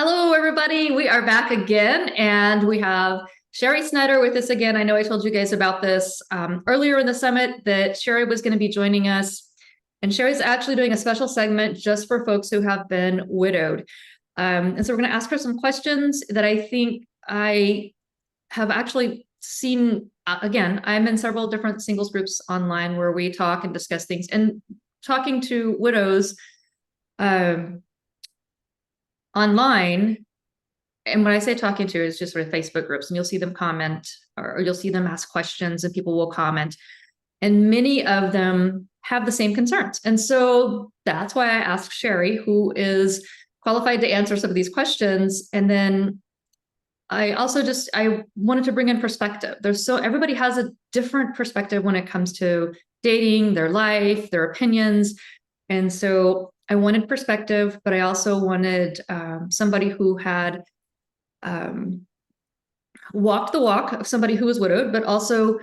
Hello, everybody. We are back again, and we have Shari Snyder with us again. I know I told you guys about this earlier in the summit that Shari was going to be joining us. And Shari's actually doing a special segment just for folks who have been widowed. And so we're going to ask her some questions that I think I have actually seen. Again, I'm in several different singles groups online where we talk and discuss things. And talking to widows, um, online, and when I say talking to is just sort of Facebook groups, and you'll see them comment or you'll see them ask questions and people will comment. And many of them have the same concerns. And so that's why I asked Shari, who is qualified to answer some of these questions. And then I wanted to bring in perspective. Everybody has a different perspective when it comes to dating, their life, their opinions. And so I wanted perspective, but I also wanted somebody who had walked the walk of somebody who was widowed, but also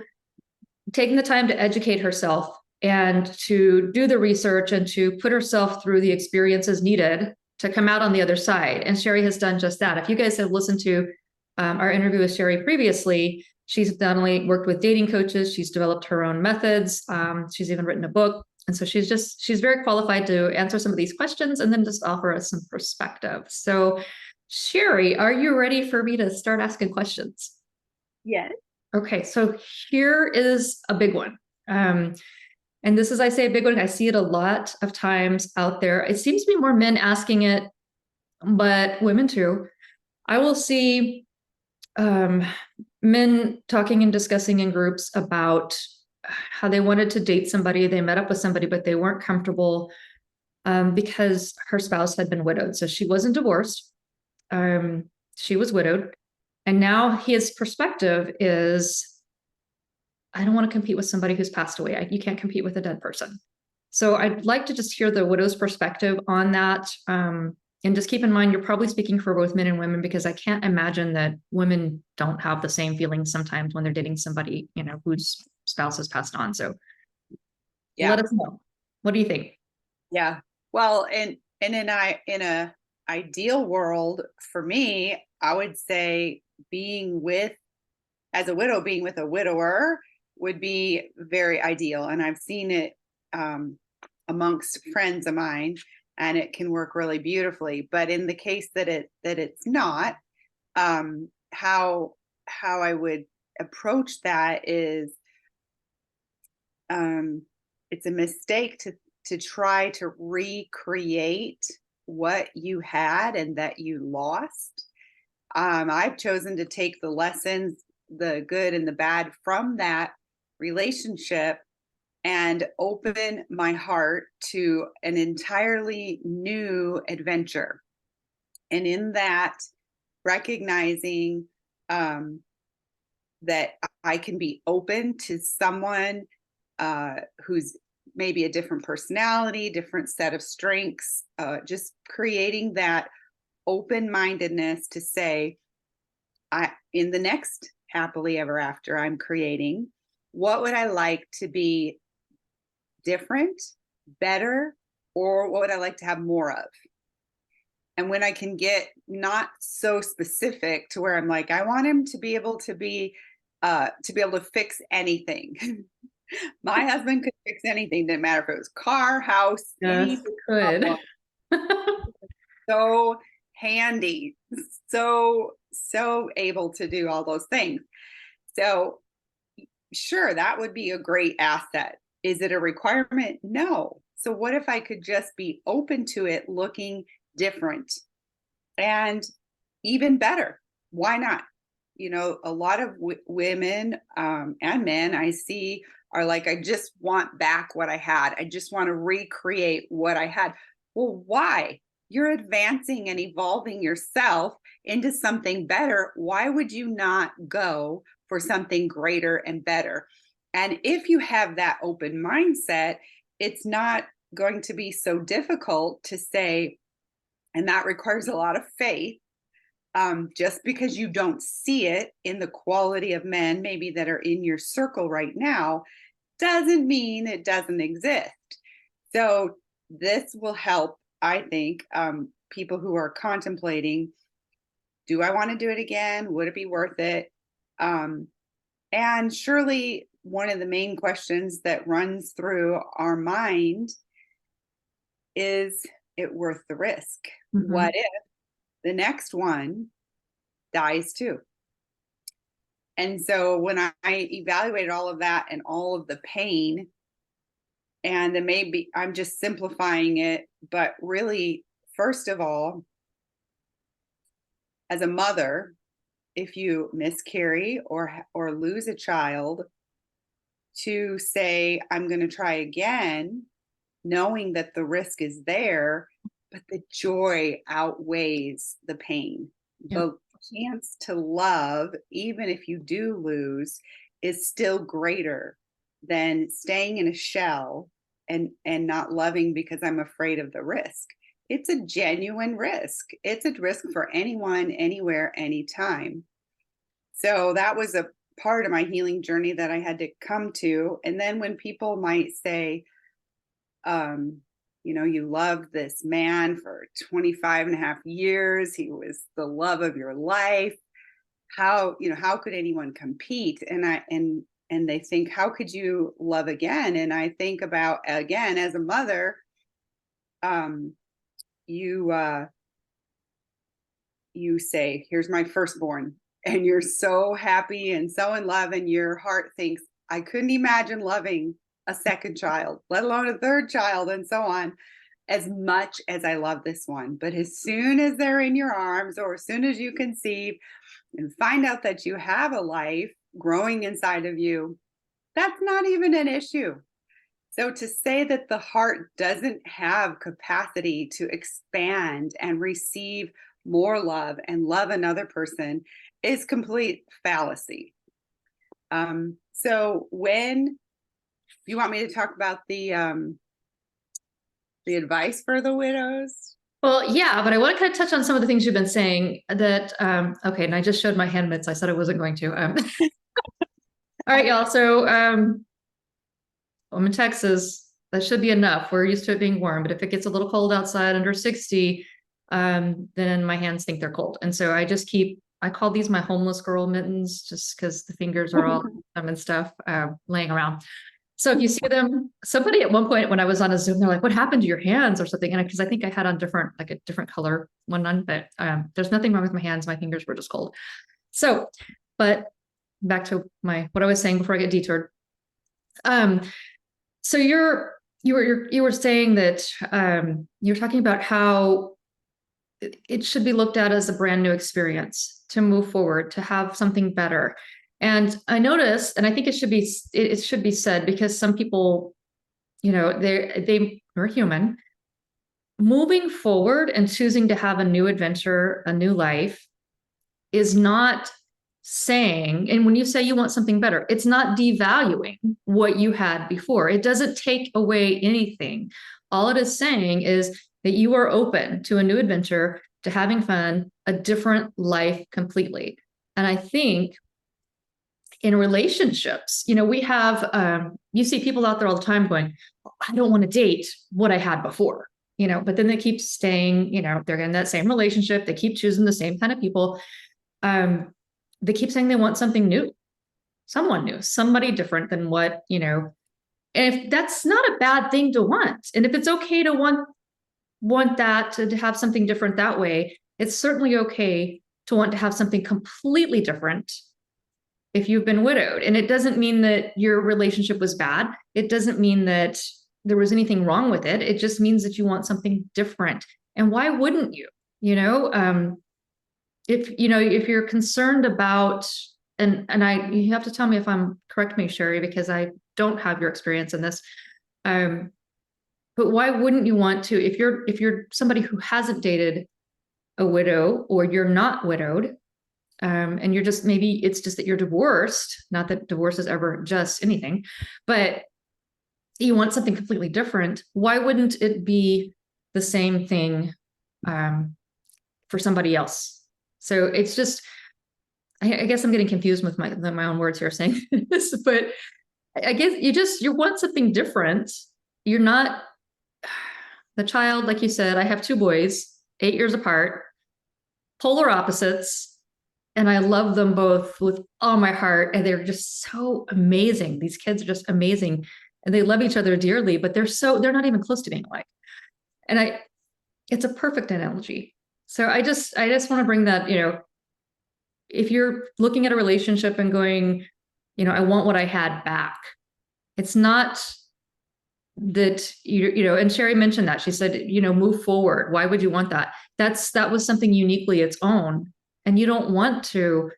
taking the time to educate herself and to do the research and to put herself through the experiences needed to come out on the other side. And Shari has done just that. If you guys have listened to our interview with Shari previously, she's not only worked with dating coaches, she's developed her own methods. She's even written a book. And so she's very qualified to answer some of these questions and then just offer us some perspective. So Shari, are you ready for me to start asking questions? Yes. Okay, so here is a big one. And this is, I say a big one, I see it a lot of times out there. It seems to be more men asking it, but women too. I will see men talking and discussing in groups about how they wanted to date somebody. They met up with somebody, but they weren't comfortable because her spouse had been widowed. So she wasn't divorced. She was widowed. And now his perspective is, I don't want to compete with somebody who's passed away. You can't compete with a dead person. So I'd like to just hear the widow's perspective on that. And just keep in mind, you're probably speaking for both men and women, because I can't imagine that women don't have the same feelings sometimes when they're dating somebody, whose spouse has passed on. So Yeah. let us know. What do you think? Yeah. Well, and in a ideal world for me, I would say being with as a widow, being with a widower would be very ideal. And I've seen it amongst friends of mine, and it can work really beautifully. But in the case that it's not, how I would approach that is it's a mistake to try to recreate what you had and that you lost. I've chosen to take the lessons, the good and the bad from that relationship, and open my heart to an entirely new adventure. And in that, recognizing that I can be open to someone who's maybe a different personality, different set of strengths, just creating that open-mindedness to say, in the next happily ever after I'm creating, what would I like to be different, better, or what would I like to have more of? And when I can get not so specific to where I'm like, I want him to be able to fix anything. My husband could fix anything. Didn't matter if it was car, house, Yes, anything. good. So handy, so able to do all those things. So sure, that would be a great asset. Is it a requirement? No. So what if I could just be open to it looking different and even better? Why not? A lot of women and men I see are like, I just want back what I had. I just want to recreate what I had. Well, why? You're advancing and evolving yourself into something better. Why would you not go for something greater and better? And if you have that open mindset, it's not going to be so difficult to say, and that requires a lot of faith. Just because you don't see it in the quality of men maybe that are in your circle right now doesn't mean it doesn't exist. So this will help, I think, people who are contemplating do I want to do it again? Would it be worth it? And surely one of the main questions that runs through our mind is it worth the risk? Mhm. What if the next one dies too? And so when I evaluated all of that and all of the pain, and then maybe I'm just simplifying it, but really, first of all, as a mother, if you miscarry or lose a child, to say I'm going to try again, knowing that the risk is there, but the joy outweighs the pain. Yeah. The chance to love, even if you do lose, is still greater than staying in a shell and not loving because I'm afraid of the risk. It's a genuine risk. It's a risk for anyone, anywhere, anytime. So that was a part of my healing journey that I had to come to. And then when people might say, you loved this man for 25 and a half years. He was the love of your life. How could anyone compete? And they think, how could you love again? And I think about, again, as a mother, you say, here's my firstborn, and you're so happy and so in love, and your heart thinks, I couldn't imagine loving a second child, let alone a third child, and so on, as much as I love this one. But as soon as they're in your arms, or as soon as you conceive and find out that you have a life growing inside of you, that's not even an issue. So to say that the heart doesn't have capacity to expand and receive more love and love another person is complete fallacy. So when you want me to talk about the advice for the widows? Well, yeah, but I want to kind of touch on some of the things you've been saying that, okay, and I just showed my hand mitts. I said I wasn't going to. All right, y'all. So I'm in Texas. That should be enough. We're used to it being warm, but if it gets a little cold outside under 60, then my hands think they're cold. And so I call these my homeless girl mittens just because the fingers are all and stuff laying around. So if you see them, somebody at one point when I was on a Zoom, they're like, what happened to your hands or something? And because I think I had on a different color one on, but there's nothing wrong with my hands. My fingers were just cold. So, but back to what I was saying before I get detoured. So you were saying that you're talking about how it should be looked at as a brand new experience to move forward, to have something better. And I noticed, and I think it should be said, because some people, they're human. Moving forward and choosing to have a new adventure, a new life, is not saying, and when you say you want something better, it's not devaluing what you had before. It doesn't take away anything. All it is saying is that you are open to a new adventure, to having fun, a different life completely. And I think in relationships, we have, you see people out there all the time going, I don't want to date what I had before, but then they keep staying, they're in that same relationship. They keep choosing the same kind of people. They keep saying they want something new, someone new, somebody different than what, and if that's not a bad thing to want, and if it's okay to want that, to have something different that way, it's certainly okay to want to have something completely different if you've been widowed. And it doesn't mean that your relationship was bad. It doesn't mean that there was anything wrong with it. It just means that you want something different. And why wouldn't you? If you're concerned about, you have to tell me if I'm correct me, Shari, because I don't have your experience in this. But why wouldn't you want to, if you're somebody who hasn't dated a widow, or you're not widowed, and you're just, maybe it's just that you're divorced, not that divorce is ever just anything, but you want something completely different, why wouldn't it be the same thing for somebody else? So it's just, I guess I'm getting confused with my own words here saying this, but I guess you want something different. You're not the child, like you said. I have two boys, 8 years apart. polar opposites, and I love them both with all my heart. And they're just so amazing. These kids are just amazing, and they love each other dearly, but they're not even close to being alike. And it's a perfect analogy. So I just want to bring that, if you're looking at a relationship and going, I want what I had back. It's not that, and Shari mentioned that. She said, move forward. Why would you want that? That was something uniquely its own. And you don't want to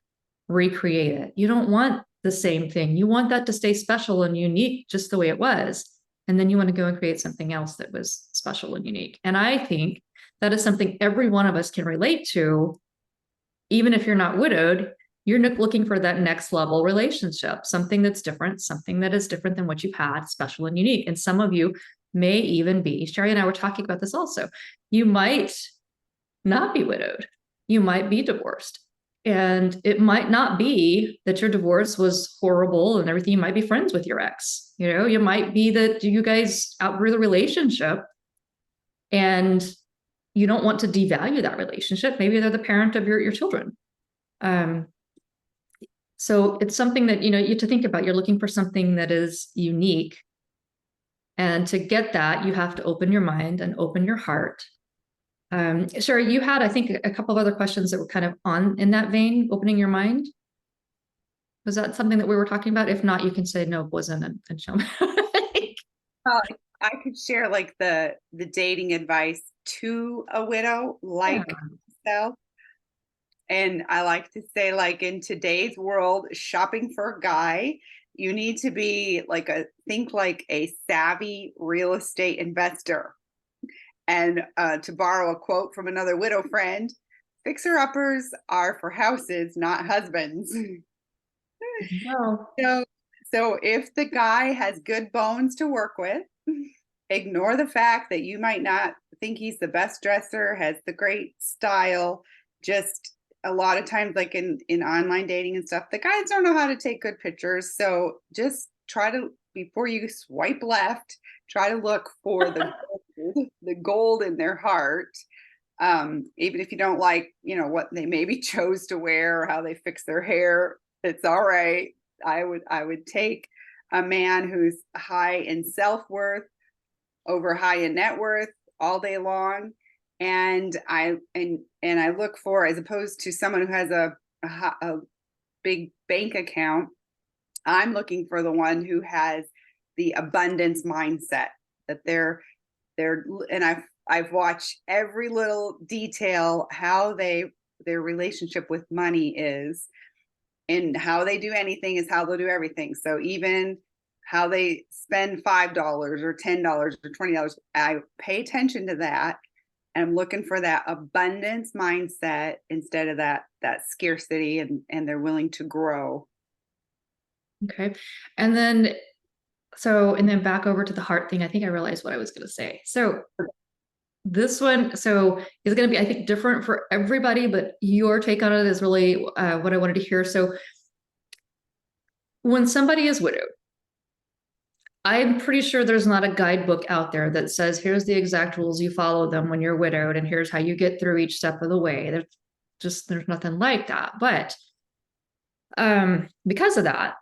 recreate it. You don't want the same thing. You want that to stay special and unique just the way it was. And then you want to go and create something else that was special and unique. And I think that is something every one of us can relate to. Even if you're not widowed, you're looking for that next level relationship, something that's different, something that is different than what you've had, special and unique. And some of you may even be, Shari and I were talking about this also, you might not be widowed. You might be divorced. And it might not be that your divorce was horrible and everything. You might be friends with your ex. You might be that you guys outgrew the relationship and you don't want to devalue that relationship. Maybe they're the parent of your children. So it's something that, you have to think about. You're looking for something that is unique. And to get that, you have to open your mind and open your heart. Shari, you had, I think, a couple of other questions that were kind of in that vein, opening your mind. Was that something that we were talking about? If not, you can say no, it wasn't, and show me. I could share like the dating advice to a widow, like myself. And I like to say, like, in today's world, shopping for a guy, you need to be like a savvy real estate investor. And to borrow a quote from another widow friend, fixer-uppers are for houses, not husbands. No. So if the guy has good bones to work with, ignore the fact that you might not think he's the best dresser, has the great style. Just a lot of times, like in online dating and stuff, the guys don't know how to take good pictures. So just try to, before you swipe left, try to look for the gold in their heart. Even if you don't like, what they maybe chose to wear or how they fix their hair, it's all right. I would take a man who's high in self-worth over high in net worth all day long. And I look for, as opposed to someone who has a big bank account, I'm looking for the one who has the abundance mindset, that they're and I've watched every little detail, how their relationship with money is, and how they do anything is how they'll do everything. So even how they spend $5 or $10 or $20, I pay attention to that. I'm looking for that abundance mindset instead of that scarcity, and they're willing to grow. Okay. And then back over to the heart thing. I think I realized what I was going to say. So this one, is going to be, I think, different for everybody, but your take on it is really what I wanted to hear. So when somebody is widowed, I'm pretty sure there's not a guidebook out there that says, here's the exact rules, you follow them when you're widowed, and here's how you get through each step of the way. There's nothing like that. But because of that,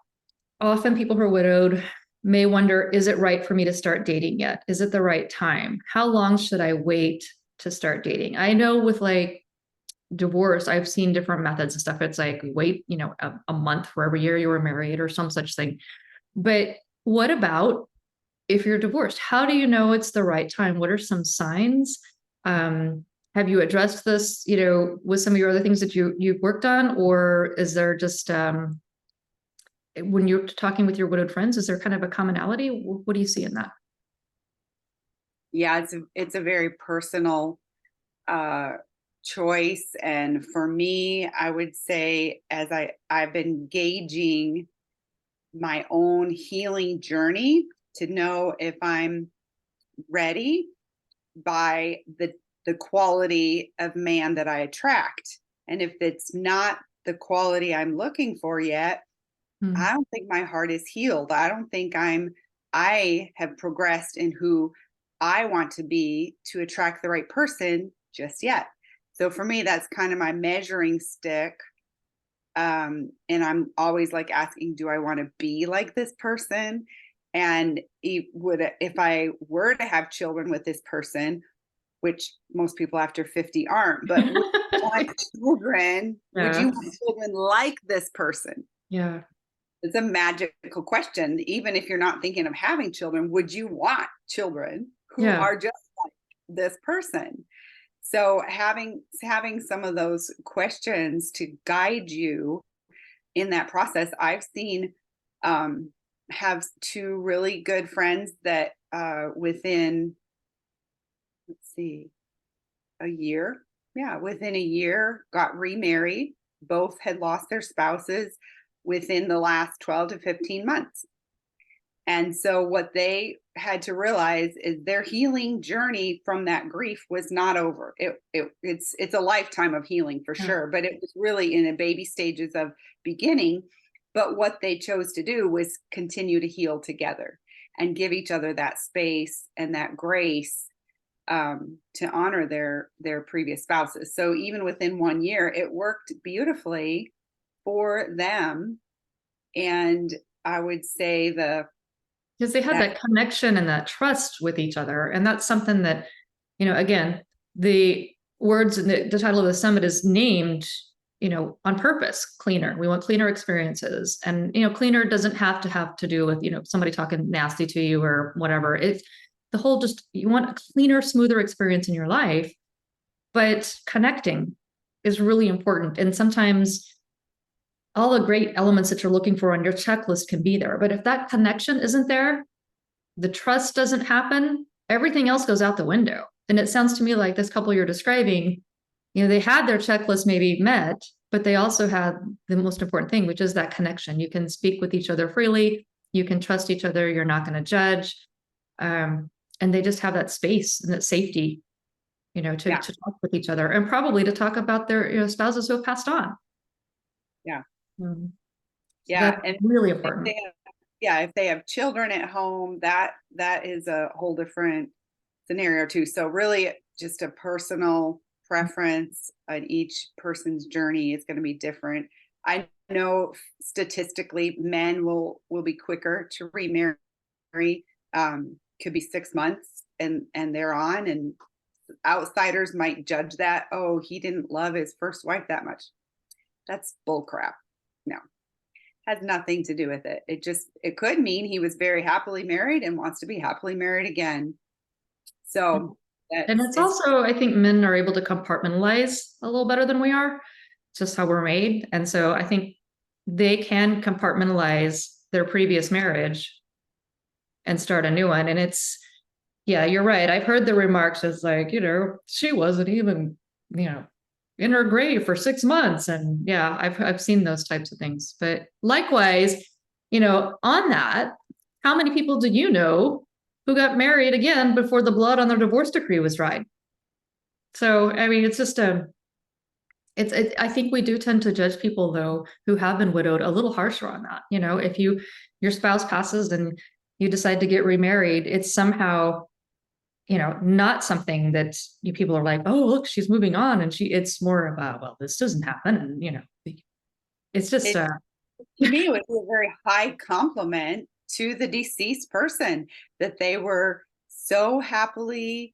often people who are widowed may wonder, is it right for me to start dating yet? Is it the right time? How long should I wait to start dating? I know with like divorce, I've seen different methods and stuff. It's like, wait, a month for every year you were married or some such thing. But what about if you're divorced? How do you know it's the right time? What are some signs? Have you addressed this, with some of your other things that you've worked on? Or is there just, when you're talking with your widowed friends, is there kind of a commonality? What do you see in that? Yeah, it's a very personal choice. And for me, I would say, as I've been gauging my own healing journey to know if I'm ready by the quality of man that I attract. And if it's not the quality I'm looking for yet, I don't think my heart is healed. I don't think I have progressed in who I want to be to attract the right person just yet. So for me, that's kind of my measuring stick. And I'm always like asking, do I want to be like this person? And if I were to have children with this person, which most people after 50 aren't, but would you want children, would you Yeah. want children like this person? Yeah. It's a magical question. Even if you're not thinking of having children, would you want children who Yeah. are just like this person? So having some of those questions to guide you in that process. I've seen have two really good friends that within, let's see, a year, yeah, within a year got remarried. Both had lost their spouses within the last 12 to 15 months. And so what they had to realize is their healing journey from that grief was not over. It's a lifetime of healing for sure, but it was really in the baby stages of beginning. But what they chose to do was continue to heal together and give each other that space and that grace to honor their previous spouses. So even within 1 year, it worked beautifully for them. And I would say Because they had that that connection and that trust with each other. And that's something that, again, the words in the title of the summit is named, on purpose, cleaner. We want cleaner experiences. And, cleaner doesn't have to do with, somebody talking nasty to you or whatever. It's the whole you want a cleaner, smoother experience in your life, but connecting is really important. And sometimes all the great elements that you're looking for on your checklist can be there. But if that connection isn't there, the trust doesn't happen, everything else goes out the window. And it sounds to me like this couple you're describing, they had their checklist maybe met, but they also had the most important thing, which is that connection. You can speak with each other freely. You can trust each other. You're not going to judge. And they just have that space and that safety, to talk with each other and probably to talk about their spouses who have passed on. yeah. Yeah, That's and really important. If they have children at home, that is a whole different scenario too. So really just a personal preference on each person's journey is going to be different. I know statistically men will be quicker to remarry. Could be 6 months and they're on, and outsiders might judge that, oh, he didn't love his first wife that much. That's bull crap. No, has nothing to do with it. It could mean he was very happily married and wants to be happily married again. So and it's also, I think men are able to compartmentalize a little better than we are. It's just how we're made. And so I think they can compartmentalize their previous marriage and start a new one. And yeah, you're right. I've heard the remarks as like, she wasn't even, in her grave for 6 months. And yeah, I've seen those types of things. But likewise, on that, how many people do you know who got married again before the blood on their divorce decree was dried? So, I mean, it's just I think we do tend to judge people though who have been widowed a little harsher on that. If your spouse passes and you decide to get remarried, it's somehow not something that people are like, oh, look, she's moving on. And it's more about, well, this doesn't happen. And, it's just, to me, it would be a very high compliment to the deceased person that they were so happily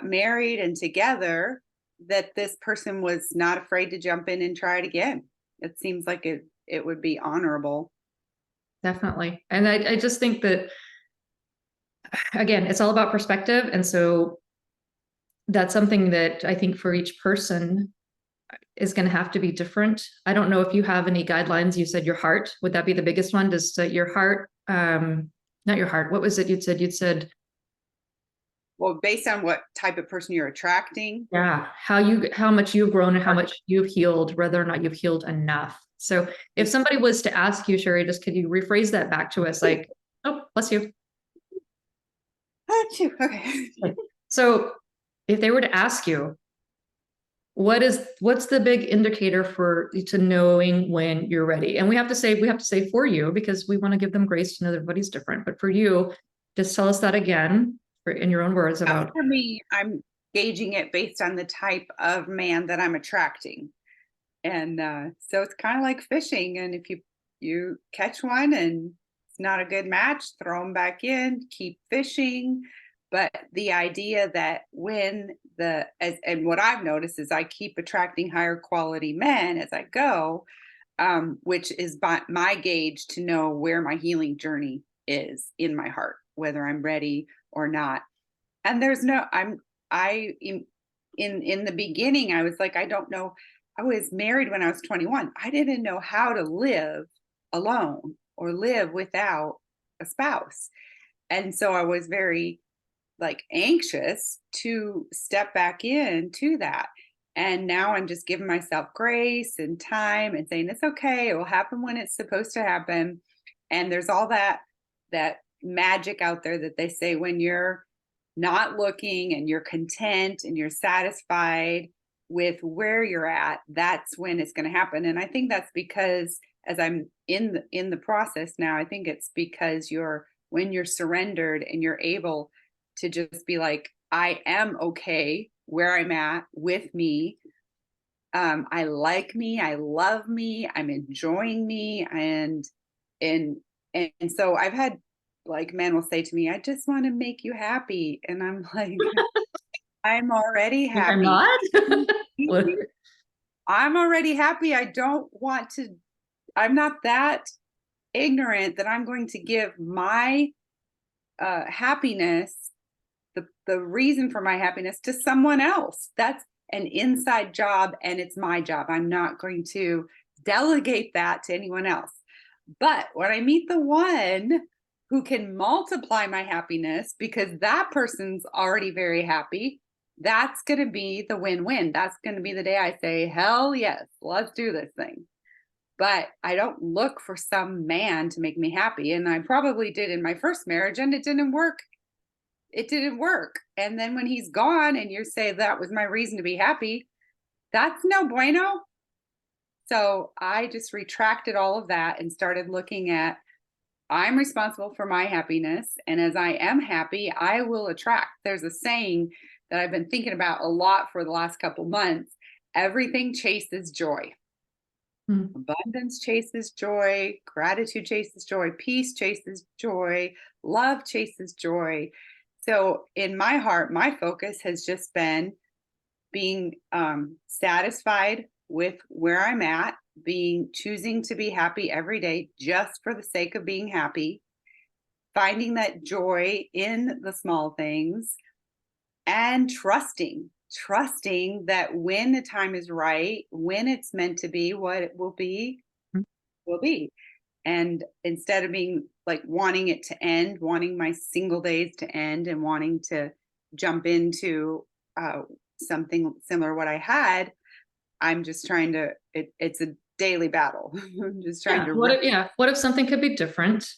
married and together that this person was not afraid to jump in and try it again. It seems like it would be honorable. Definitely. And I just think that, again, it's all about perspective. And so that's something that I think for each person is going to have to be different. I don't know if you have any guidelines. You said your heart. Would that be the biggest one? Does your heart, not your heart. What was it you'd said? Well, based on what type of person you're attracting. Yeah. How much you've grown and how much you've healed, whether or not you've healed enough. So if somebody was to ask you, Shari, just could you rephrase that back to us? Like, oh, bless you. Okay. So if they were to ask you, what's the big indicator to knowing when you're ready? And we have to say for you, because we want to give them grace to know that everybody's different. But for you, just tell us that again in your own words about. For me, I'm gauging it based on the type of man that I'm attracting. And so it's kind of like fishing. And if you catch one and it's not a good match, throw them back in, keep fishing. But the idea that and what I've noticed is I keep attracting higher quality men as I go, which is my gauge to know where my healing journey is in my heart, whether I'm ready or not. And there's no, in the beginning, I was like, I don't know. I was married when I was 21. I didn't know how to live alone or live without a spouse. And so I was very like anxious to step back into that. And now I'm just giving myself grace and time and saying it's okay. It will happen when it's supposed to happen. And there's all that magic out there that they say when you're not looking and you're content and you're satisfied with where you're at, that's when it's going to happen. And I think that's because as I'm in the process now, I think it's because when you're surrendered and you're able to just be like, I am okay where I'm at with me. I like me, I love me, I'm enjoying me. And so I've had like men will say to me, I just want to make you happy. And I'm like, I'm already I'm happy. not. I'm already happy. I'm not that ignorant that I'm going to give my happiness, the reason for my happiness, to someone else. That's an inside job and it's my job. I'm not going to delegate that to anyone else. But when I meet the one who can multiply my happiness because that person's already very happy, that's going to be the win-win. That's going to be the day I say, hell yes, let's do this thing. But I don't look for some man to make me happy. And I probably did in my first marriage and it didn't work. It didn't work. And then when he's gone and you say that was my reason to be happy, that's no bueno. So I just retracted all of that and started looking at, I'm responsible for my happiness. And as I am happy, I will attract. There's a saying that I've been thinking about a lot for the last couple months. Everything chases joy. Abundance chases joy. Gratitude chases joy. Peace chases joy. Love chases joy. So in my heart, my focus has just been being satisfied with where I'm at, choosing to be happy every day just for the sake of being happy, finding that joy in the small things, and trusting that when the time is right, when it's meant to be, what it will be, will be. And instead of being like wanting it to end, wanting my single days to end and wanting to jump into something similar to what I had, I'm just trying to, it's a daily battle. I'm just trying to. What if something could be different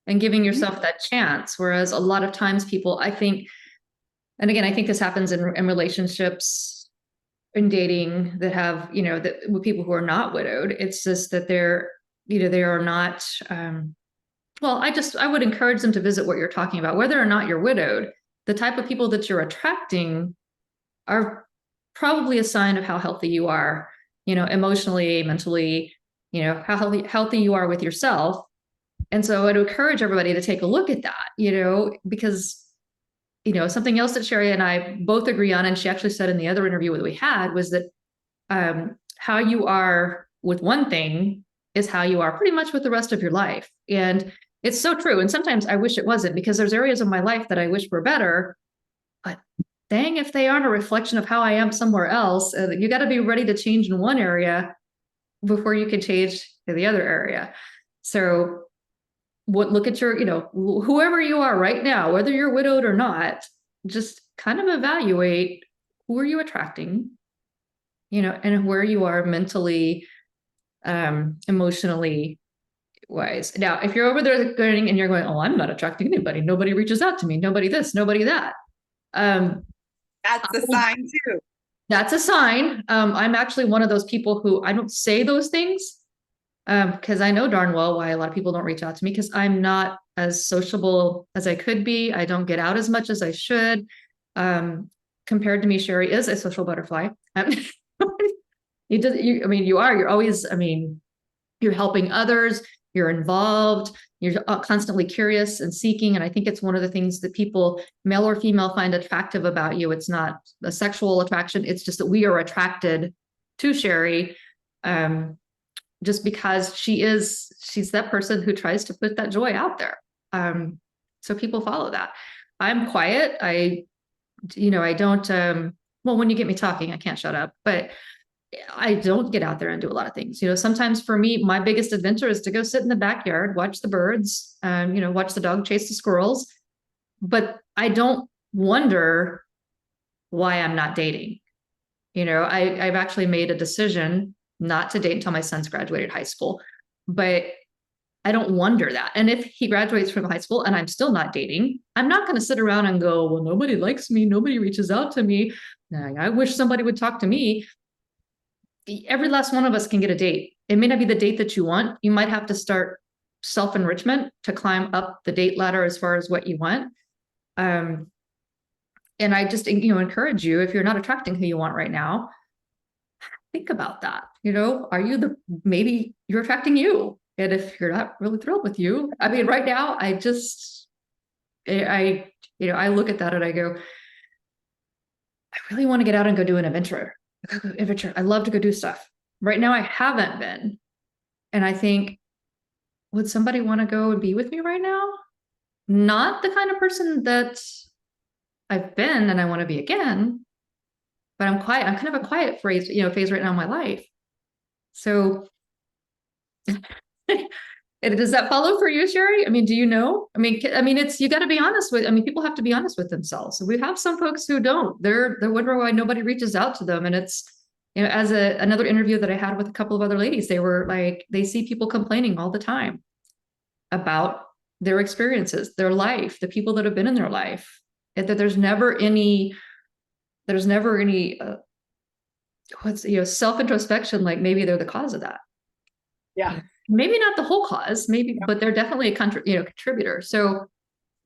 and giving yourself that chance? Whereas a lot of times people, I think, and again, I think this happens in relationships, in dating that have, with people who are not widowed. It's just that they are not, I would encourage them to visit what you're talking about, whether or not you're widowed. The type of people that you're attracting are probably a sign of how healthy you are, emotionally, mentally, how healthy you are with yourself. And so I'd encourage everybody to take a look at that, because, something else that Shari and I both agree on, and she actually said in the other interview that we had, was that how you are with one thing is how you are pretty much with the rest of your life. And it's so true. And sometimes I wish it wasn't, because there's areas of my life that I wish were better, but dang, if they aren't a reflection of how I am somewhere else, you got to be ready to change in one area before you can change in the other area. So look at your, whoever you are right now, whether you're widowed or not, just kind of evaluate who are you attracting, and where you are mentally, emotionally wise. Now, if you're over there going and you're going, oh, I'm not attracting anybody. Nobody reaches out to me. Nobody this, nobody that. That's a sign too. That's a sign. I'm actually one of those people who I don't say those things because I know darn well why a lot of people don't reach out to me, because I'm not as sociable as I could be. I don't get out as much as I should. compared to me, Shari is a social butterfly. You're always, you're helping others, you're involved, you're constantly curious and seeking. And I think it's one of the things that people, male or female, find attractive about you. It's not a sexual attraction. It's just that we are attracted to Shari, just because she's that person who tries to put that joy out there. So people follow that. I'm quiet. I don't, well, when you get me talking, I can't shut up, but I don't get out there and do a lot of things. Sometimes for me, my biggest adventure is to go sit in the backyard, watch the birds, watch the dog chase the squirrels. But I don't wonder why I'm not dating. I've actually made a decision not to date until my son's graduated high school, but I don't wonder that. And if he graduates from high school and I'm still not dating, I'm not going to sit around and go, well, nobody likes me. Nobody reaches out to me. I wish somebody would talk to me. Every last one of us can get a date. It may not be the date that you want. You might have to start self-enrichment to climb up the date ladder as far as what you want. And I just, encourage you, if you're not attracting who you want right now, think about that. Maybe you're attracting you. And if you're not really thrilled with you, right now, I look at that and I go, I really want to get out and go do an adventure. I love to go do stuff. Right now, I haven't been. And I think, would somebody want to go and be with me right now? Not the kind of person that I've been and I want to be again, but I'm quiet. I'm kind of a quiet phase right now in my life. So does that follow for you, Shari? Do you know? It's, you got to be honest with, people have to be honest with themselves. So we have some folks who don't, they're wondering why nobody reaches out to them. And it's, as another interview that I had with a couple of other ladies, they were like, they see people complaining all the time about their experiences, their life, the people that have been in their life, and that there's never any self-introspection, like maybe they're the cause of that. Yeah. Maybe not the whole cause, but they're definitely a contributor. So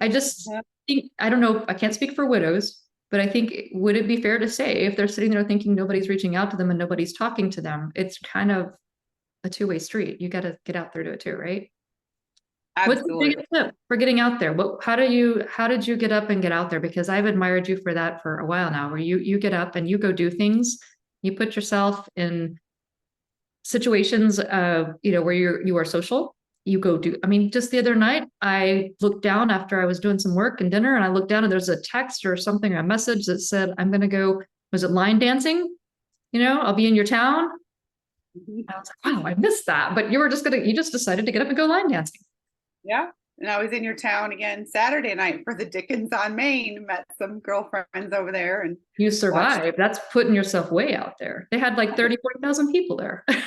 I just think, I don't know, I can't speak for widows, but I think, would it be fair to say if they're sitting there thinking nobody's reaching out to them and nobody's talking to them, it's kind of a two-way street. You got to get out there to it too, right? Absolutely. What's the biggest tip for getting out there? How did you get up and get out there? Because I've admired you for that for a while now, where you get up and you go do things, you put yourself in situations where you are social, you go do. Just the other night, I looked down after I was doing some work and dinner, and I looked down and there's a text or something, or a message that said, I'm going to go, was it line dancing? I'll be in your town. I was like, wow, I missed that. But you just decided to get up and go line dancing. Yeah. And I was in your town again Saturday night for the Dickens on Main, met some girlfriends over there. And you survived. That's putting yourself way out there. They had like 40,000 people there. And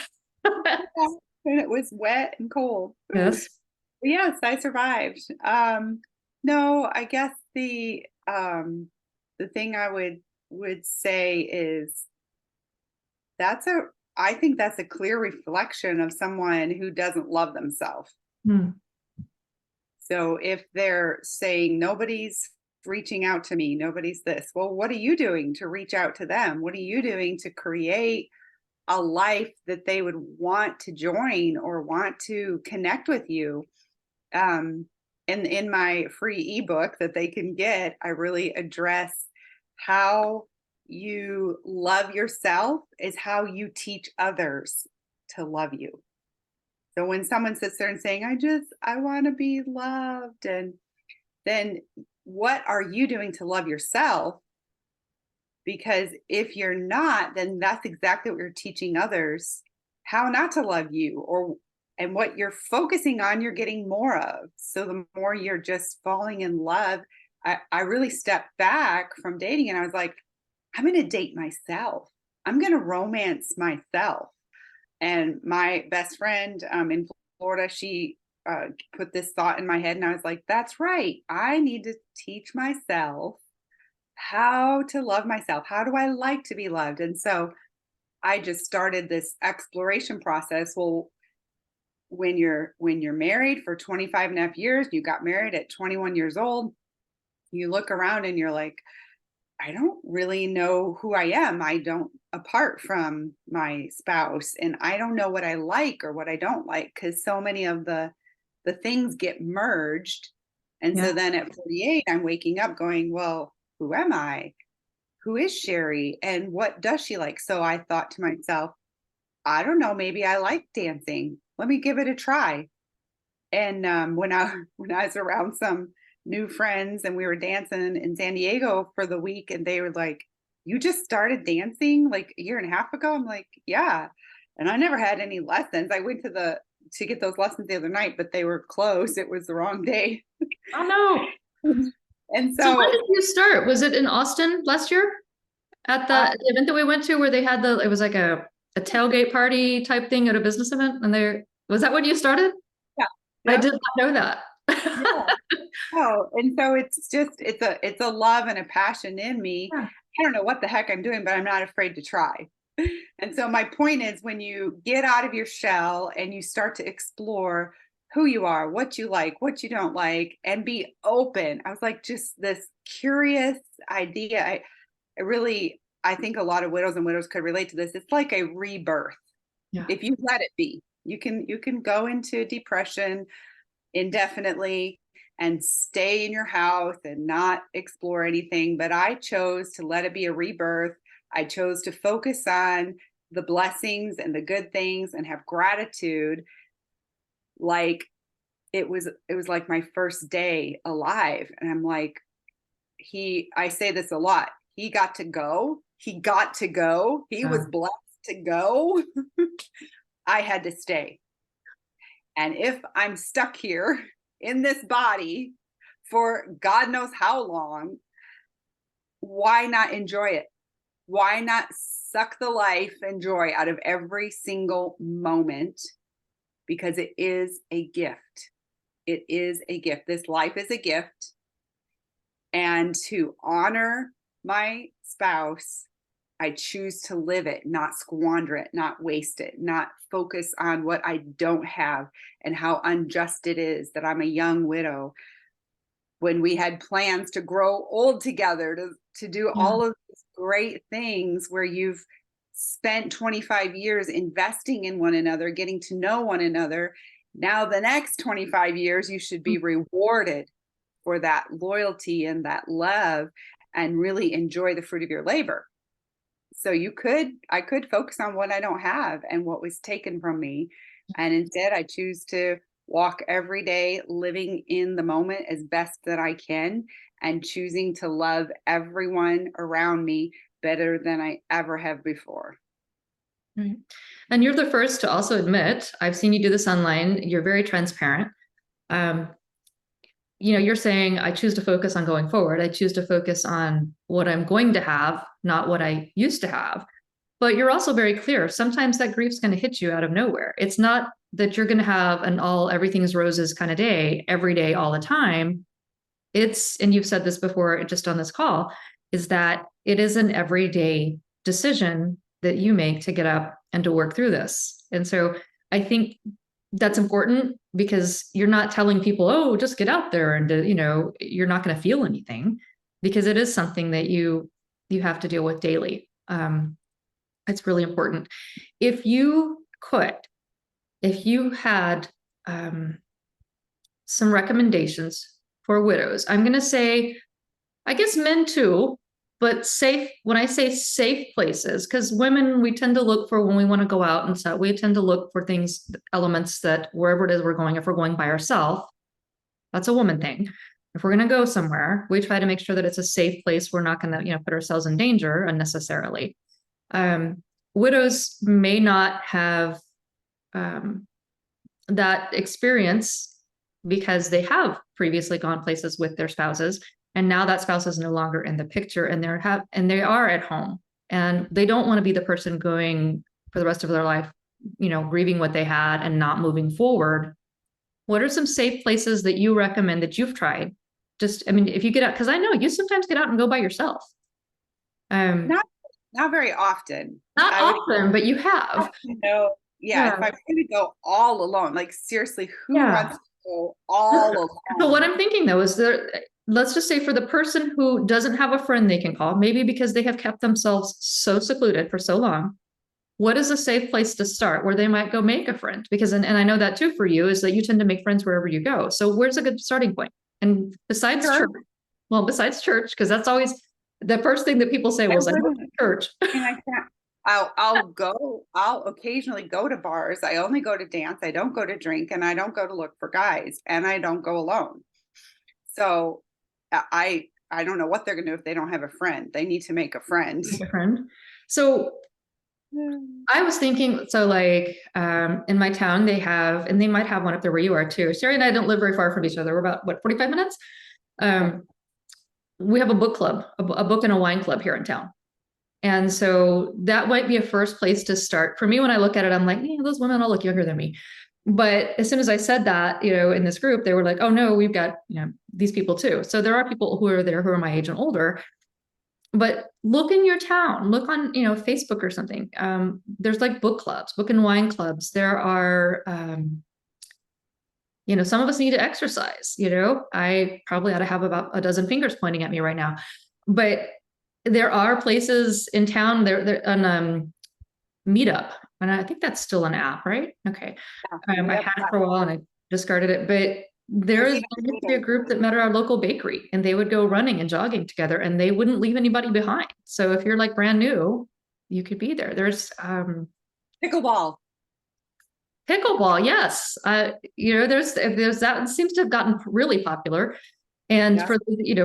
it was wet and cold. Yes. Yes, I survived. No, I guess the thing I would say is I think that's a clear reflection of someone who doesn't love themselves. So if they're saying nobody's reaching out to me, nobody's this, well, what are you doing to reach out to them? What are you doing to create a life that they would want to join or want to connect with you? And in my free ebook that they can get, I really address how you love yourself is how you teach others to love you. So when someone sits there and saying, I want to be loved, and then what are you doing to love yourself? Because if you're not, then that's exactly what you're teaching others, how not to love you, and what you're focusing on, you're getting more of. So the more you're just falling in love, I really stepped back from dating and I was like, I'm going to date myself. I'm going to romance myself. And my best friend in Florida, she put this thought in my head, and I was like, that's right. I need to teach myself how to love myself. How do I like to be loved? And so I just started this exploration process. Well, when you're married for 25 and a half years, you got married at 21 years old, you look around and you're like, I don't really know who I am. I don't, apart from my spouse, and I don't know what I like or what I don't like, because so many of the things get merged. And Yeah. so then at 48, I'm waking up going, well, who am I? Who is Shari? And what does she like? So I thought to myself, I don't know, maybe I like dancing. Let me give it a try. And when I when I was around some new friends and we were dancing in San Diego for the week, and they were like, "You just started dancing like a year and a half ago?" I'm like, "Yeah." And I never had any lessons. I went to get those lessons the other night, but they were closed. It was the wrong day. Oh no. And So when so did you start? Was it in Austin last year at uh, the event that we went to where they had it was like a tailgate party type thing at a business event? And was that when you started? yeah, I yep, did not know that. yeah. Oh, and so it's just it's a love and a passion in me. Yeah. I don't know what the heck I'm doing, but I'm not afraid to try. And so my point is, when you get out of your shell and you start to explore who you are, what you like, what you don't like, and be open. I was like, just this curious idea. I really, I think a lot of widows and widows could relate to this. It's like a rebirth. Yeah. If you let it be, you can go into depression indefinitely and stay in your house and not explore anything. But I chose to let it be a rebirth. I chose to focus on the blessings and the good things and have gratitude. Like it was like my first day alive. And I'm like, I say this a lot. He got to go. He got to go. He was Yeah. blessed to go. I had to stay. And if I'm stuck here in this body for God knows how long, why not enjoy it? Why not suck the life and joy out of every single moment? Because it is a gift. It is a gift. This life is a gift. And to honor my spouse, I choose to live it, not squander it, not waste it, not focus on what I don't have and how unjust it is that I'm a young widow when we had plans to grow old together, to do Yeah. all of these great things where you've spent 25 years investing in one another, getting to know one another. Now, the next 25 years, you should be rewarded for that loyalty and that love and really enjoy the fruit of your labor. So I could focus on what I don't have and what was taken from me. And instead, I choose to walk every day living in the moment as best that I can and choosing to love everyone around me better than I ever have before. Right. And you're the first to also admit, I've seen you do this online. You're very transparent. Um, you're saying, I choose to focus on going forward. I choose to focus on what I'm going to have, not what I used to have. But you're also very clear. Sometimes that grief's going to hit you out of nowhere. It's not that you're going to have an everything's roses kind of day every day, all the time. And you've said this before just on this call, is that it is an everyday decision that you make to get up and to work through this. And so I think that's important because you're not telling people, oh, just get out there and, you're not going to feel anything, because it is something that you have to deal with daily. It's really important. If you could, if you had some recommendations for widows, I'm going to say, I guess men too, but safe, when I say safe places, because women, we tend to look for, when we want to go out and stuff, we tend to look for things, elements that wherever it is we're going, if we're going by ourselves, that's a woman thing. If we're going to go somewhere, we try to make sure that it's a safe place. We're not going to, put ourselves in danger unnecessarily. Widows may not have that experience because they have previously gone places with their spouses, and now that spouse is no longer in the picture, and they are at home, and they don't want to be the person going for the rest of their life, grieving what they had and not moving forward. What are some safe places that you recommend that you've tried? Just, I mean, if you get out, because I know you sometimes get out and go by yourself. Not not very often. Not I would often, but you have. know, yeah, if Yeah. I'm going to go all alone, like seriously, who Yeah. wants to go all So what alone. I'm thinking though is there, let's just say for the person who doesn't have a friend they can call, maybe because they have kept themselves so secluded for so long, what is a safe place to start where they might go make a friend? Because, and I know that too for you, is that you tend to make friends wherever you go. So where's a good starting point? And besides Sure. church, well, besides church, because that's always the first thing that people say I was, I go to wouldn't, church. and I can't. I'll occasionally go to bars. I only go to dance. I don't go to drink, and I don't go to look for guys, and I don't go alone. So I don't know what they're gonna do if they don't have a friend. They need to make a friend. Make a friend. So I was thinking, so like in my town, they have, and they might have one up there where you are too. Sherry and I don't live very far from each other. We're about, what, 45 minutes? We have a book club, a book and a wine club here in town. And so that might be a first place to start. For me, when I look at it, I'm like, yeah, those women all look younger than me. But as soon as I said that, in this group, they were like, oh no, we've got, these people too. So there are people who are there who are my age and older. But look in your town, look on, Facebook or something. There's like book clubs, book and wine clubs. There are, some of us need to exercise, I probably ought to have about a dozen fingers pointing at me right now. But there are places in town there on Meetup. And I think that's still an app, right? Okay. I had it for a while and I discarded it, but there used to be a group that met at our local bakery and they would go running and jogging together and they wouldn't leave anybody behind. So if you're like brand new, you could be there. There's Pickleball. Pickleball, yes. There's that, it seems to have gotten really popular. And Yes. for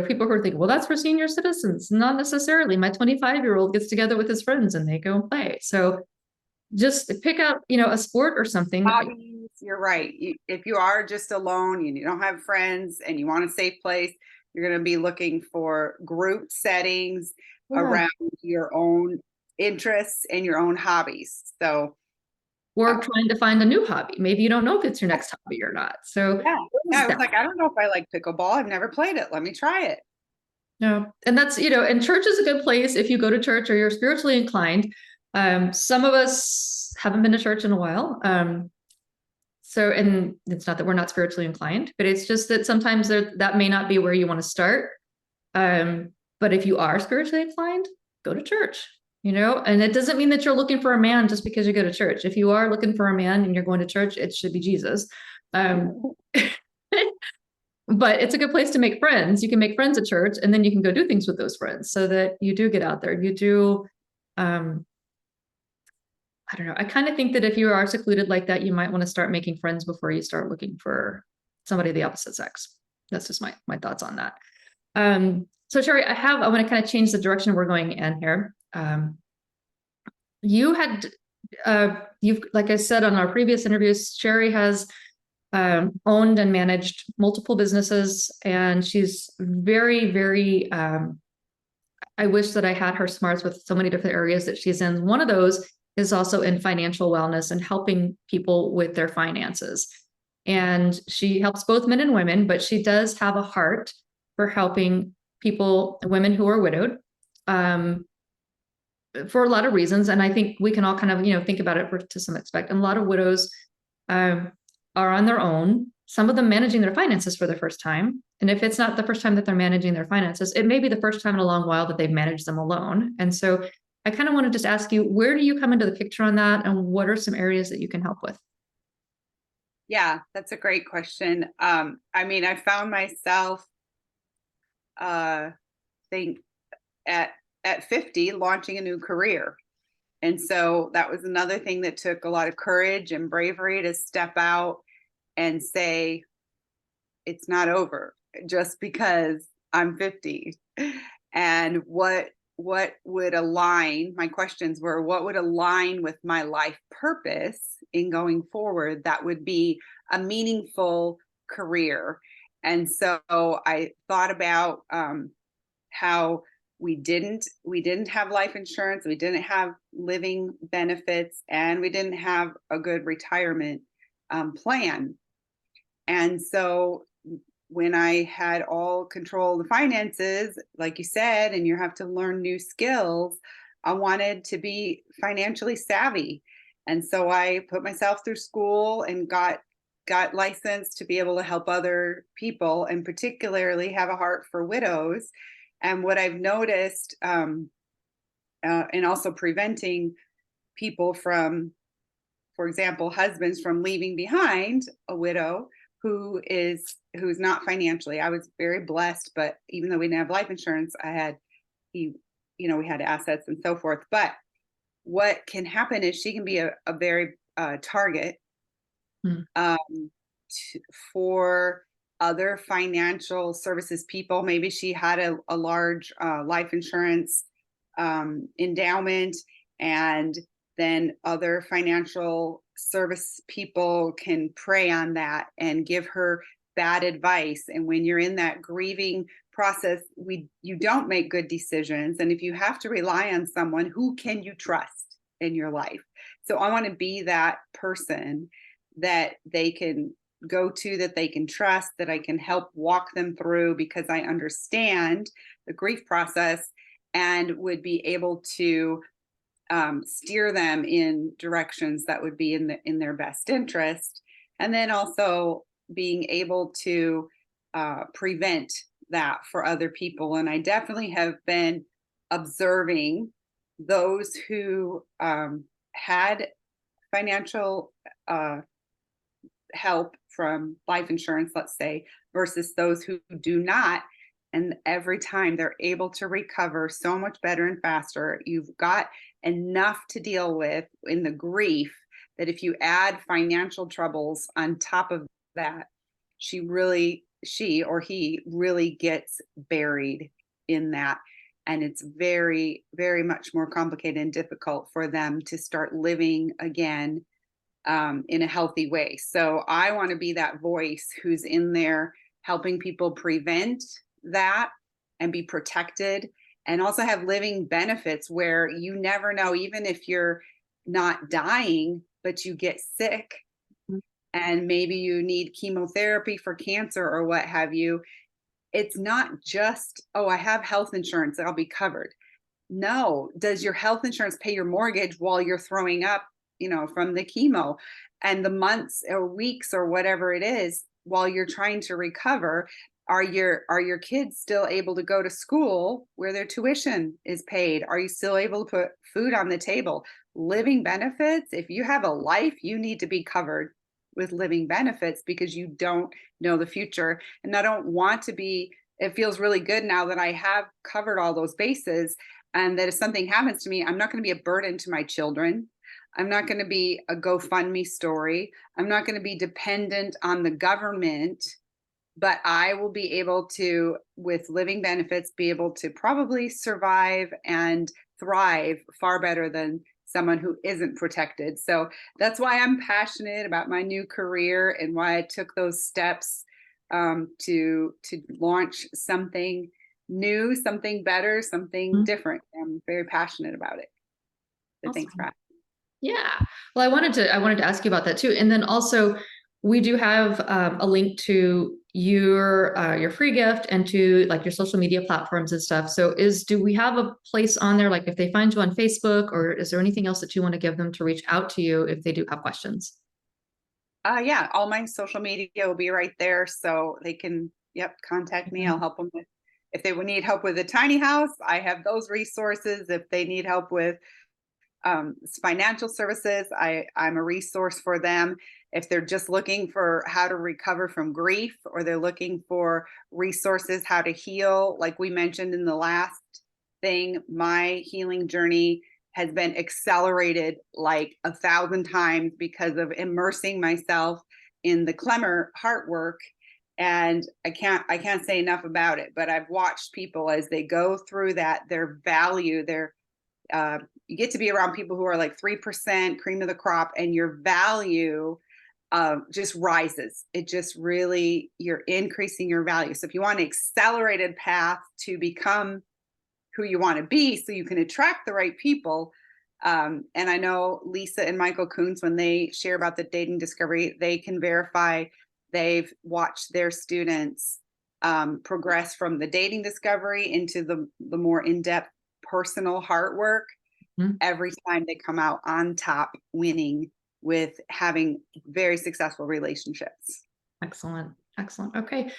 people who are thinking, well, that's for senior citizens. Not necessarily. My 25-year-old gets together with his friends and they go and play. So just pick up, a sport or something. Hobbies, you're right. If you are just alone, you don't have friends, and you want a safe place, you're going to be looking for group settings around your own interests and your own hobbies. So, or trying to find a new hobby. Maybe you don't know if it's your next hobby or not. So yeah, I was like, I don't know if I like pickleball. I've never played it. Let me try it. No, and that's, and church is a good place if you go to church or you're spiritually inclined. Some of us haven't been to church in a while. So, and it's not that we're not spiritually inclined, but it's just that sometimes that may not be where you want to start. But if you are spiritually inclined, go to church, and it doesn't mean that you're looking for a man just because you go to church. If you are looking for a man and you're going to church, it should be Jesus. But it's a good place to make friends. You can make friends at church and then you can go do things with those friends so that you do get out there. You do, I don't know. I kind of think that if you are secluded like that, you might want to start making friends before you start looking for somebody of the opposite sex. That's just my thoughts on that. So Shari, I want to kind of change the direction we're going in here. You've, like I said on our previous interviews, Shari has owned and managed multiple businesses, and she's very, very, I wish that I had her smarts with so many different areas that she's in. One of those is also in financial wellness and helping people with their finances. And she helps both men and women, but she does have a heart for helping people, women who are widowed, for a lot of reasons. And I think we can all kind of, think about it to some extent. And a lot of widows, are on their own, some of them managing their finances for the first time. And if it's not the first time that they're managing their finances, it may be the first time in a long while that they've managed them alone. And so I kind of want to just ask you, where do you come into the picture on that? And what are some areas that you can help with? Yeah, that's a great question. I found myself, think at 50 launching a new career. And so that was another thing that took a lot of courage and bravery to step out and say, it's not over just because I'm 50. And what would align, my questions were, what would align with my life purpose in going forward that would be a meaningful career? And so I thought about how we didn't have life insurance, we didn't have living benefits, and we didn't have a good retirement plan. And so when I had all control of the finances, like you said, and you have to learn new skills, I wanted to be financially savvy. And so I put myself through school and got got licensed to be able to help other people, and particularly have a heart for widows. And what I've noticed, and also preventing people from, for example, husbands from leaving behind a widow who's not financially. I was very blessed, but even though we didn't have life insurance, we had assets and so forth. But what can happen is she can be a very target for other financial services people. Maybe she had a large life insurance endowment, and then other financial service people can prey on that and give her bad advice. And when you're in that grieving process, you don't make good decisions. And if you have to rely on someone, who can you trust in your life? So I want to be that person that they can go to, that they can trust, that I can help walk them through, because I understand the grief process and would be able to steer them in directions that would be in their best interest. And then also being able to prevent that for other people. And I definitely have been observing those who had financial help from life insurance, let's say, versus those who do not. And every time they're able to recover so much better and faster. You've got enough to deal with in the grief that if you add financial troubles on top of that, she or he really gets buried in that. And it's very, very much more complicated and difficult for them to start living again in a healthy way. So I want to be that voice who's in there helping people prevent that and be protected, and also have living benefits where you never know, even if you're not dying, but you get sick and maybe you need chemotherapy for cancer or what have you. It's not just, oh, I have health insurance, I'll be covered. No, does your health insurance pay your mortgage while you're throwing up, from the chemo, and the months or weeks or whatever it is while you're trying to recover? Are your kids still able to go to school where their tuition is paid? Are you still able to put food on the table? Living benefits, if you have a life, you need to be covered with living benefits, because you don't know the future. And I don't want to be, it feels really good now that I have covered all those bases, and that if something happens to me, I'm not going to be a burden to my children. I'm not going to be a GoFundMe story. I'm not going to be dependent on the government, but I will be able to, with living benefits, be able to probably survive and thrive far better than someone who isn't protected. So that's why I'm passionate about my new career and why I took those steps to launch something new, something better, something different. I'm very passionate about it. So Awesome. Thanks for asking. Yeah. Well, I wanted to ask you about that too. And then also, we do have a link to your free gift and to like your social media platforms and stuff. So do we have a place on there, like if they find you on Facebook, or is there anything else that you want to give them to reach out to you if they do have questions? Yeah, all my social media will be right there, so they can, contact me. I'll help them with, if they would need help with a tiny house, I have those resources. If they need help with financial services, I'm a resource for them. If they're just looking for how to recover from grief, or they're looking for resources, how to heal, like we mentioned in the last thing, my healing journey has been accelerated like 1,000 times because of immersing myself in the Clemmer heart work. And I can't say enough about it, but I've watched people as they go through that, their value, you get to be around people who are like 3% cream of the crop, and your value just rises. It just really, you're increasing your value. So if you want an accelerated path to become who you want to be, so you can attract the right people. And I know Lisa and Michael Kuntz, when they share about the dating discovery, they can verify they've watched their students progress from the dating discovery into the more in-depth personal heart work. Every time they come out on top, winning with having very successful relationships. Excellent. Excellent. Okay.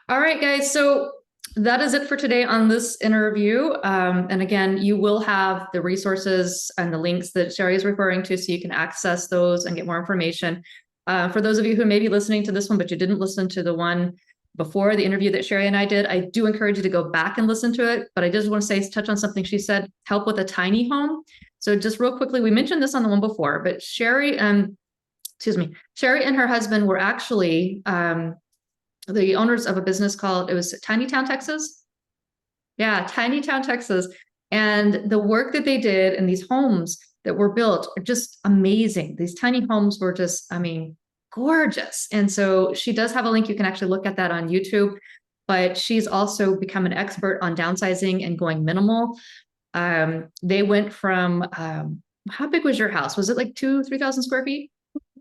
All right, guys. So that is it for today on this interview. And again, you will have the resources and the links that Shari is referring to, so you can access those and get more information. For those of you who may be listening to this one, but you didn't listen to the one before, the interview that Shari and I did, I do encourage you to go back and listen to it. But I just want to say, touch on something she said, help with a tiny home. So just real quickly, we mentioned this on the one before, but Shari and her husband were actually the owners of a business called, it was Tiny Town, Texas. Yeah, Tiny Town, Texas. And the work that they did in these homes that were built are just amazing. These tiny homes were just, I mean, gorgeous. And so she does have a link. You can actually look at that on YouTube, but she's also become an expert on downsizing and going minimal. They went from, how big was your house? Was it like 3,000 square feet?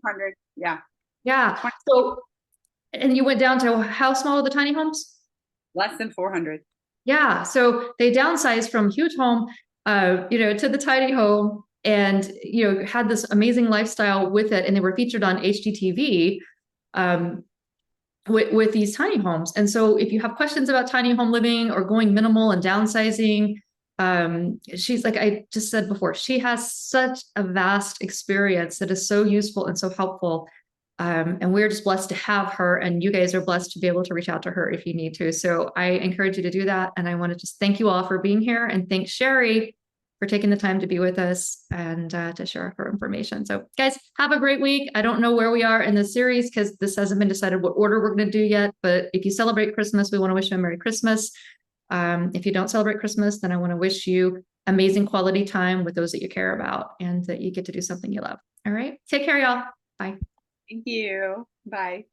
100. Yeah. Yeah. So, and you went down to how small are the tiny homes? Less than 400. Yeah. So they downsized from huge home, to the tiny home, and, had this amazing lifestyle with it. And they were featured on HGTV, with these tiny homes. And so if you have questions about tiny home living or going minimal and downsizing, she's, like I just said before, she has such a vast experience that is so useful and so helpful. And we're just blessed to have her, and you guys are blessed to be able to reach out to her if you need to. So I encourage you to do that. And I want to just thank you all for being here, and thank Shari for taking the time to be with us and to share her information. So guys, have a great week. I don't know where we are in the series because this hasn't been decided what order we're going to do yet. But if you celebrate Christmas, we want to wish you a Merry Christmas. If you don't celebrate Christmas, then I want to wish you amazing quality time with those that you care about, and that you get to do something you love. All right. Take care, y'all. Bye. Thank you. Bye.